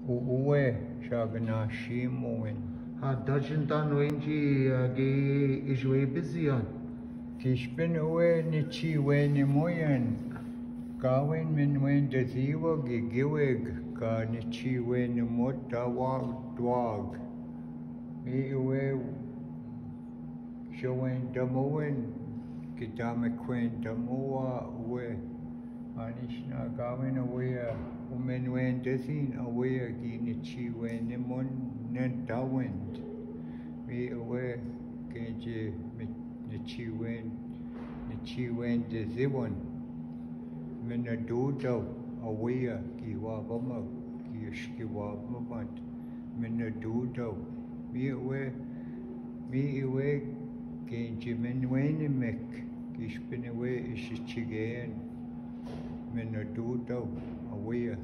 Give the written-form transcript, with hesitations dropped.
uwe shagna shimoen Dajin dan wenji ge ijwe bizian. kishpin uwe ni chi weni moyen kawen min wen de ziwa giweg ka ni chi weni mota wag dwag mi uwe showen damoen kitame kwen damoa uwe anishna kawen uwe umen wen desin uwe gi ni chi weni mon nen dawend mi uwe kenje mit ni chi wen de ziwan من الدودو أويا كي وابما كي وابما من الدودو مي إوي كينجي من وين مك كيش بنوي إيش تشيجين من الدودو أويا